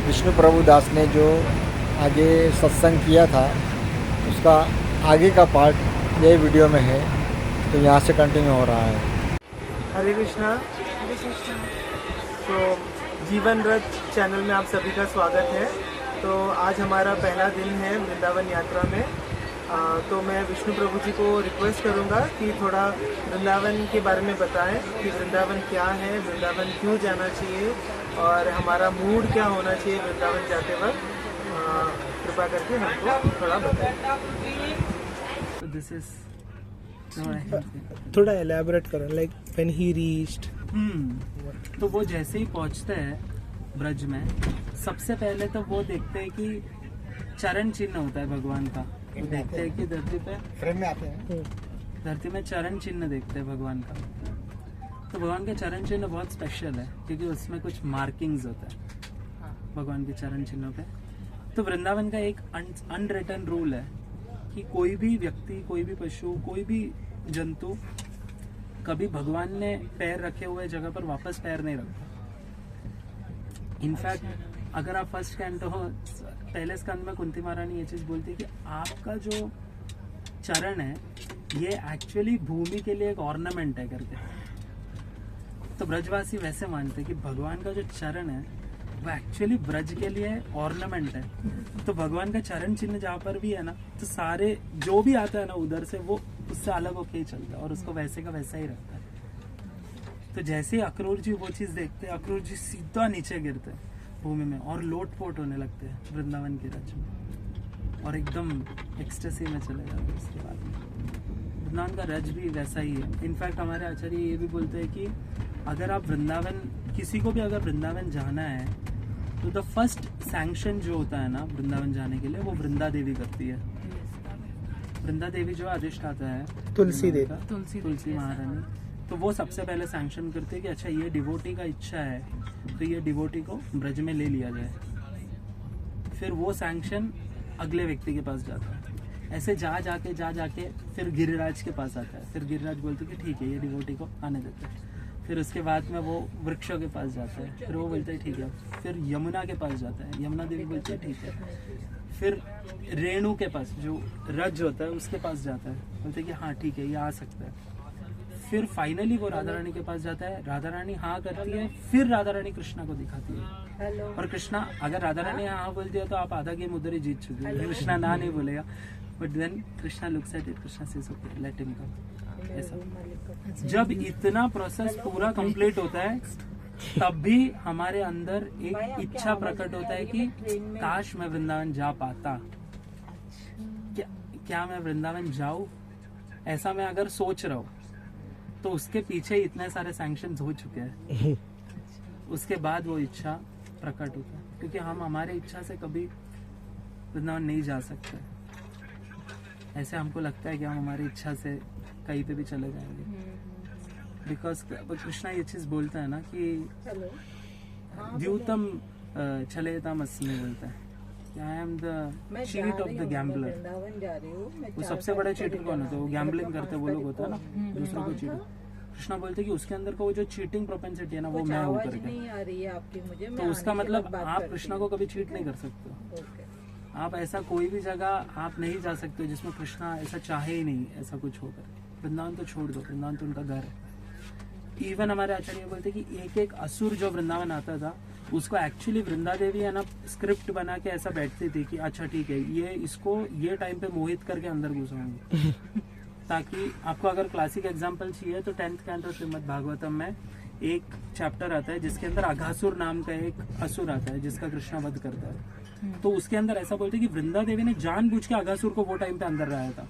विष्णु प्रभु दास ने जो आगे सत्संग किया था उसका आगे का पार्ट ये वीडियो में है, तो यहाँ से कंटिन्यू हो रहा है। हरे कृष्णा। तो जीवन रथ चैनल में आप सभी का स्वागत है। तो आज हमारा पहला दिन है वृंदावन यात्रा में। तो मैं विष्णु प्रभु जी को रिक्वेस्ट करूंगा कि थोड़ा वृंदावन के बारे में बताएं कि वृंदावन क्या है, वृंदावन क्यों जाना चाहिए और हमारा मूड क्या होना चाहिए वृंदावन जाते वक्त। कृपा करके हमको थोड़ा बताएं। दिस इज थोड़ा एलैबोरेट करो, लाइक व्हेन ही रीच्ड। तो वो जैसे ही पहुंचते हैं ब्रज में, सबसे पहले तो वो देखते हैं कि चरण चिन्ह होता है भगवान का। वो देखते हैं कि धरती पे फ्रेम में आते हैं, धरती में चरण चिन्ह देखते हैं भगवान का। तो भगवान के चरण चिन्ह बहुत स्पेशल है क्योंकि उसमें कुछ मार्किंग्स होता है भगवान के चरण चिन्हों पे। तो वृंदावन का एक अनरिटन रूल है कि कोई भी व्यक्ति, कोई भी पशु, कोई भी जंतु कभी भगवान ने पैर रखे हुए जगह पर वापस पैर नहीं रखता। इनफैक्ट अगर आप फर्स्ट कैंटो पहले स्कंद में कुंती महारानी ये चीज बोलती है कि आपका जो चरण है ये एक्चुअली भूमि के लिए एक ऑर्नामेंट है करके। तो ब्रजवासी वैसे मानते हैं कि भगवान का जो चरण है वो एक्चुअली ब्रज के लिए ऑर्नामेंट है। तो भगवान का चरण चिन्ह जहाँ पर भी है ना, तो सारे जो भी आता है ना उधर से वो उससे अलग होके ही चलता है और उसको वैसे का वैसा ही रखता है। तो जैसे ही अक्रूर जी वो चीज देखते हैं, अक्रूर जी सीधा नीचे गिरते हैं भूमि में और लोटपोट होने लगते हैं वृंदावन के रज में और एकदम एक्सटेसी में चले जाते हैं। उसके बाद वृंदावन का रज भी वैसा ही है। इनफैक्ट हमारे आचार्य ये भी बोलते हैं कि अगर आप वृंदावन, किसी को भी अगर वृंदावन जाना है तो द फर्स्ट सैंक्शन जो होता है ना वृंदावन जाने के लिए वो वृंदा देवी करती है। वृंदा देवी जो अधिष्ठाता है तुलसी देवी, तुलसी महारानी, तो वो सबसे पहले सैंक्शन करते हैं कि अच्छा ये डिवोटी का इच्छा है तो ये डिवोटी को ब्रज में ले लिया जाए। फिर वो सैंक्शन अगले व्यक्ति के पास जाता है। ऐसे जा जाके फिर गिरिराज के पास आता है। फिर गिरिराज बोलते कि ठीक है ये डिवोटी को आने देते हैं। फिर उसके बाद में वो वृक्षों के पास जाता है। फिर वो बोलते हैं ठीक है। फिर यमुना के पास जाता है, यमुना देवी बोलती है ठीक है। फिर रेणु के पास जो रज होता है उसके पास जाता है, बोलते हैं कि हाँ ठीक है ये आ सकता है। फिर फाइनली वो राधा रानी के पास जाता है, राधा रानी हाँ करती है। फिर राधा रानी कृष्णा को दिखाती है और कृष्णा, अगर राधा रानी हाँ बोलती है तो आप आधा गेम उधर ही जीत चुके हैं। कृष्णा ना नहीं बोलेगा, but then Krishna looks at it, Krishna says okay let him come. ऐसा जब इतना प्रोसेस पूरा कंप्लीट होता है तब भी हमारे अंदर एक इच्छा प्रकट होता है कि काश मैं वृंदावन जा पाता। क्या मैं वृंदावन जाऊं, ऐसा मैं अगर सोच रहा हूं तो उसके पीछे इतने सारे सैंक्शंस हो चुके हैं। उसके बाद वो इच्छा प्रकट होता है क्योंकि हम हमारे इच्छा से कभी वृंदावन नहीं जा सकते। ऐसे हमको लगता है कि हम हमारी इच्छा से कहीं पे भी चले जाएंगे, बिकॉज कृष्णा ये चीज बोलता है ना कि द्यूतम छलेतम अस्मि बोलता है कि I am the cheat of the gambler. वो सबसे बड़ा चीटर कौन होता है? वो गैम्बलिंग करते वो लोग होता है ना, दूसरों को चीटर। कृष्णा बोलते कि उसके अंदर का वो जो चीटिंग प्रोपेंसिटी है ना वो मैं हूँ करके। तो उसका मतलब आप कृष्णा को कभी चीट नहीं कर सकते। आप ऐसा कोई भी जगह आप नहीं जा सकते जिसमें कृष्णा ऐसा चाहे ही नहीं ऐसा कुछ होकर। वृंदावन तो छोड़ दो, वृंदावन तो उनका घर है। इवन हमारे आचार्य बोलते कि एक एक असुर जो वृंदावन आता था उसको एक्चुअली वृंदा देवी है ना स्क्रिप्ट बना के ऐसा बैठती थी कि अच्छा ठीक है ये इसको ये टाइम पे मोहित करके अंदर घुसाऊंगी। ताकि आपको अगर क्लासिक एग्जांपल चाहिए तो 10th कैंटो श्रीमद् भागवतम में एक चैप्टर आता है जिसके अंदर अघासुर नाम का एक असुर आता है जिसका कृष्णा वध करता है। तो उसके अंदर ऐसा बोलते हैं कि वृंदा देवी ने जानबूझ के अघासुर को वो टाइम पे अंदर लाया था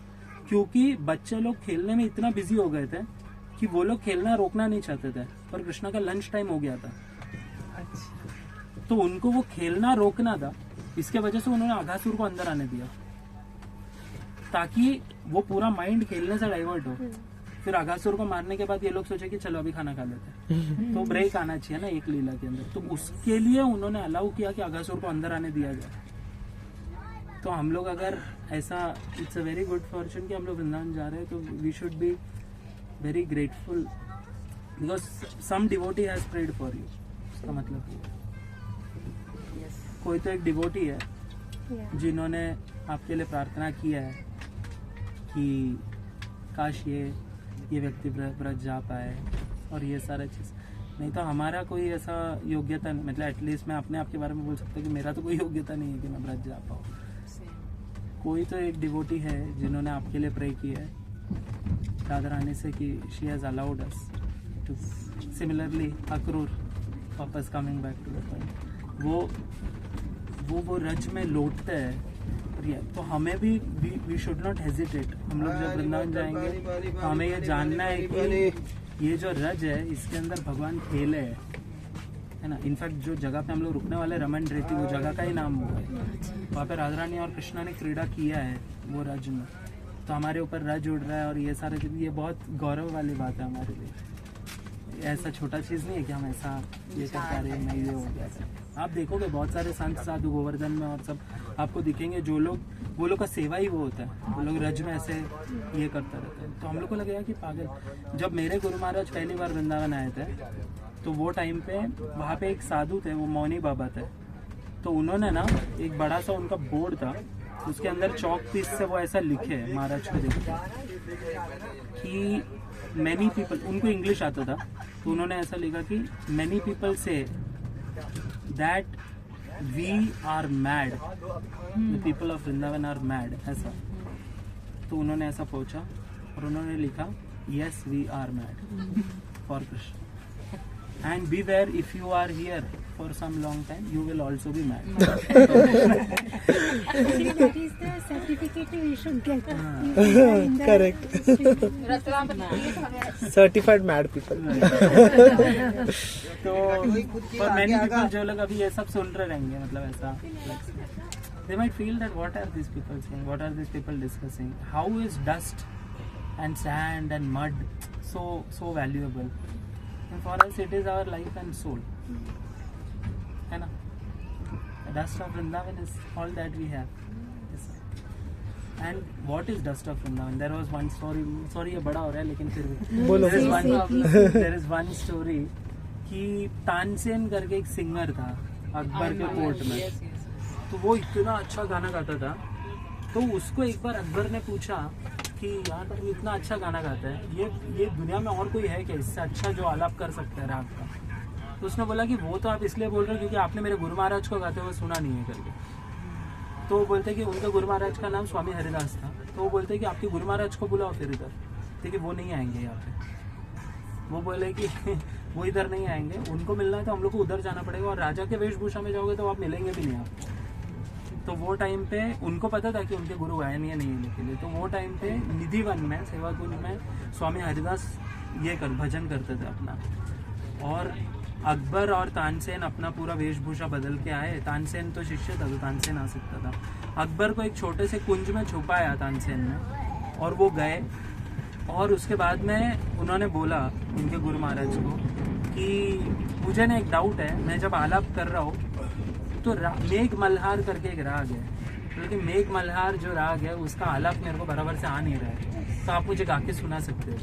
क्योंकि बच्चे लोग खेलने में इतना बिजी हो गए थे कि वो लोग खेलना रोकना नहीं चाहते थे, पर कृष्णा का लंच टाइम हो गया था। तो उनको वो खेलना रोकना था, इसके वजह से उन्होंने अघासुर को अंदर आने दिया ताकि वो पूरा माइंड खेलने से डाइवर्ट हो। फिर अघासुर को मारने के बाद ये लोग सोचे कि चलो अभी खाना खा लेते हैं, तो ब्रेक आना चाहिए ना एक लीला के अंदर। तो उसके लिए उन्होंने अलाउ किया कि अघासुर को अंदर आने दिया जाए। तो हम लोग अगर ऐसा, it's a very good fortune कि हम लोग वृंदावन जा रहे हैं, तो we should be very grateful because some devotee has prayed for you. उसका मतलब कोई तो एक डिवोटी है जिन्होंने आपके लिए प्रार्थना किया है कि काश ये व्यक्ति व्रत जा पाए और ये सारा चीज़। नहीं तो हमारा कोई ऐसा योग्यता नहीं, मतलब एटलीस्ट मैं अपने आप के बारे में बोल सकता हूँ कि मेरा तो कोई योग्यता नहीं है कि मैं व्रत जा पाऊँ। कोई तो एक डिवोटी है जिन्होंने आपके लिए प्रे किया है राधा रानी से कि she has allowed us to similarly Akrur वापस coming back to the point. वो रज में लौटते हैं। तो हमें भी वी शुड नॉट हेजिटेट। हम लोग जब वृंदावन जाएंगे तो हमें ये जानना है कि ये जो रज है इसके अंदर भगवान खेले है ना। इनफैक्ट जो जगह पे हम लोग रुकने वाले रमन रेती, वो जगह का ही नाम हुआ है। वहाँ पे राधा रानी और कृष्णा ने क्रीड़ा किया है वो रज में, तो हमारे ऊपर रज उड़ रहा है और ये सारे चीज़, ये बहुत गौरव वाली बात है हमारे लिए। ऐसा छोटा चीज़ नहीं है कि हम ऐसा ये कर पा रहे हैं, नहीं ये हो गया। आप देखोगे बहुत सारे संत साधु गोवर्धन में और सब आपको दिखेंगे, जो लोग वो लोग का सेवा ही वो होता है, वो लोग रज में ऐसे ये करते रहते हैं। तो हम लोग को लगेगा कि पागल। जब मेरे गुरु महाराज पहली बार वृंदावन आए थे तो वो टाइम पे वहाँ पे एक साधु थे, वो मौनी बाबा थे। तो उन्होंने ना एक बड़ा सा उनका बोर्ड था, उसके अंदर चौक पीस से वो ऐसा लिखे महाराज को देख कि मैनी पीपल, उनको इंग्लिश आता था, तो उन्होंने ऐसा लिखा कि many people say that we are mad, the people of Vrindavan are mad, ऐसा। तो उन्होंने ऐसा पूछा और उन्होंने लिखा yes we are mad for Krishna, and beware if you are here for some long time you will also be mad. Actually, that is the certificate we should get. Correct. Certified mad people. तो for many people जो लोग अभी ये सब सुन रहे रहेंगे, मतलब ऐसा they might feel that what are these people saying, what are these people discussing, how is dust and sand and mud so valuable. And for us it is our life and soul, है ना। The dust of Vrindavan is all that we have. Yes, sir. And what is dust of Vrindavan? There was one story. Sorry ये बड़ा हो रहा है लेकिन फिर भी there is one story कि तानसेन करके एक सिंगर था अकबर के कोर्ट में। तो वो इतना अच्छा गाना गाता था, तो उसको एक बार अकबर ने पूछा कि यार तुम इतना अच्छा गाना गाता है, ये दुनिया में और कोई है क्या इससे अच्छा जो आलाप कर सकता है राग का। तो उसने बोला कि वो तो आप इसलिए बोल रहे हो क्योंकि आपने मेरे गुरु महाराज को गाते हुए सुना नहीं है करके। तो वो बोलते कि उनके गुरु महाराज का नाम स्वामी हरिदास था। तो वो बोलते कि आपके गुरु महाराज को बुलाओ फिर इधर, देखिए वो नहीं आएंगे यहाँ पे। वो बोले कि वो इधर नहीं आएंगे, उनको मिलना है तो हम लोग को उधर जाना पड़ेगा, और राजा के वेशभूषा में जाओगे तो आप मिलेंगे भी नहीं आपको। तो वो टाइम पे उनको पता था कि उनके गुरु गायनीय नहीं है के लिए। तो वो टाइम पे निधिवन में, सेवा कुंज में स्वामी हरिदास भजन करते थे अपना। और अकबर और तानसेन अपना पूरा वेशभूषा बदल के आए। तानसेन तो शिष्य था तो तानसेन आ सकता था। अकबर को एक छोटे से कुंज में छुपाया तानसेन ने, और वो गए। और उसके बाद में उन्होंने बोला उनके गुरु महाराज को कि मुझे ना एक डाउट है, मैं जब आलाप कर रहा हूँ तो मेघ मल्हार करके एक राग है, लेकिन मेघ मल्हार जो राग है उसका आलाप मेरे को बराबर से आ नहीं रहा है, तो आप मुझे गा के सुना सकते हो।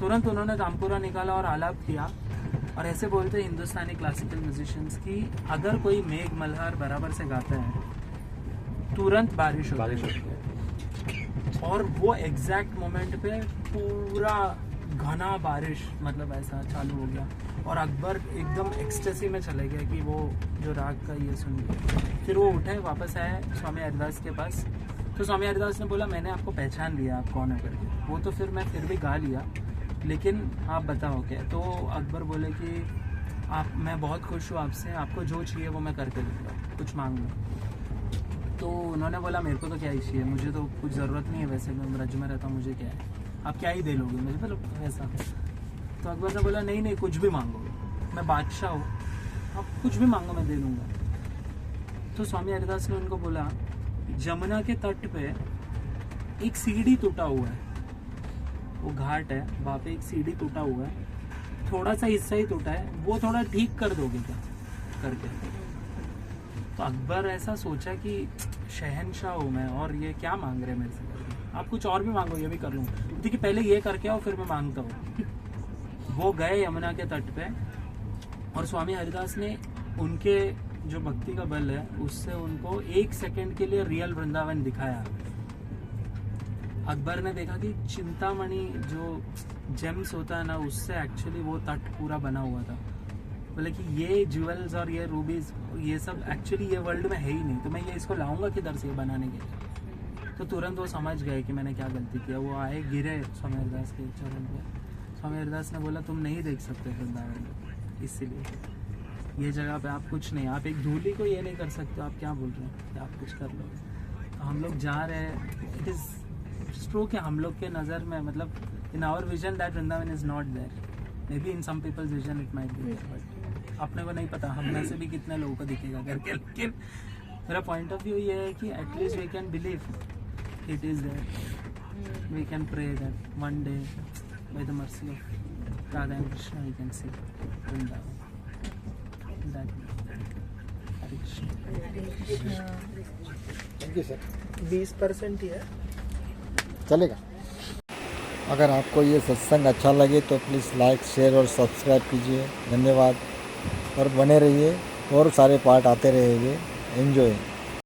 तुरंत उन्होंने तामपुरा निकाला और आलाप किया। और ऐसे बोलते हैं हिंदुस्तानी क्लासिकल म्यूजिशियंस की अगर कोई मेघ मल्हार बराबर से गाता है तुरंत बारिश होती है। और वो एग्जैक्ट मोमेंट पे पूरा घना बारिश मतलब ऐसा चालू हो गया, और अकबर एकदम एक्सटेसी में चले गए कि वो जो राग का ये सुन लिया। फिर वो उठे, वापस आए स्वामी हरिदास के पास। तो स्वामी हरिदास ने बोला मैंने आपको पहचान लिया, आप कौन है करके। वो तो फिर मैं फिर भी गा लिया, लेकिन आप बताओ क्या। तो अकबर बोले कि मैं बहुत खुश हूँ आपसे, आपको जो चाहिए वो मैं करके दूँगा, कुछ मांग लो। तो उन्होंने बोला मेरे को तो क्या ही चाहिए, मुझे तो कुछ ज़रूरत नहीं है, वैसे मैं ब्रज में रहता हूँ, मुझे क्या है, आप क्या ही दे लोगे मुझे, मतलब ऐसा। तो अकबर ने बोला नहीं कुछ भी मांगो, मैं बादशाह हूँ, आप कुछ भी मांगो मैं दे दूँगा। तो स्वामी हरिदास ने उनको बोला जमुना के तट पे एक सीढ़ी टूटा हुआ है, वो घाट है, वहाँ पे एक सीढ़ी टूटा हुआ है, थोड़ा सा हिस्सा ही टूटा है, वो थोड़ा ठीक कर दोगे क्या करके। तो अकबर ऐसा सोचा कि शहनशाह हूँ मैं और ये क्या मांग रहे मेरे से करके, आप कुछ और भी मांगो ये भी कर लूँ, देखिए पहले ये करके आओ फिर मैं मांगता हूँ। वो गए यमुना के तट पे और स्वामी हरिदास ने उनके जो भक्ति का बल है उससे उनको 1 सेकंड के लिए रियल वृंदावन दिखाया। अकबर ने देखा कि चिंतामणि जो जेम्स होता है ना, उससे एक्चुअली वो तट पूरा बना हुआ था। बोले कि ये ज्वेल्स और ये रूबीज ये सब एक्चुअली ये वर्ल्ड में है ही नहीं, तो मैं ये इसको लाऊंगा किधर से बनाने के लिए। तो तुरंत वो समझ गए कि मैंने क्या गलती किया। वो आए, गिरे स्वामी हरिदास के चरण पे। स्वामी हरिदास ने बोला तुम नहीं देख सकते वृंदावन, इसीलिए ये जगह पे आप कुछ नहीं, आप एक धूली को ये नहीं कर सकते, आप क्या बोल रहे हैं कि आप कुछ कर लो। तो हम लोग जा रहे हैं, इट इज़ ट्रू कि हम लोग के नज़र में, मतलब in our vision that Vrindavan is not there, may be in some people's vision it might be, but अपने को नहीं पता हम में से भी कितने लोगों को दिखेगा करके। लेकिन मेरा पॉइंट ऑफ व्यू ये है कि at least we can believe it is there, we can pray that one day by the mercy of Radha and Krishna we can see Vrindavan. Hare Krishna. Thank you sir. 20% ही है। चलेगा। अगर आपको ये सत्संग अच्छा लगे तो प्लीज़ लाइक, शेयर और सब्सक्राइब कीजिए। धन्यवाद। और बने रहिए, और सारे पार्ट आते रहेंगे। एंजॉय।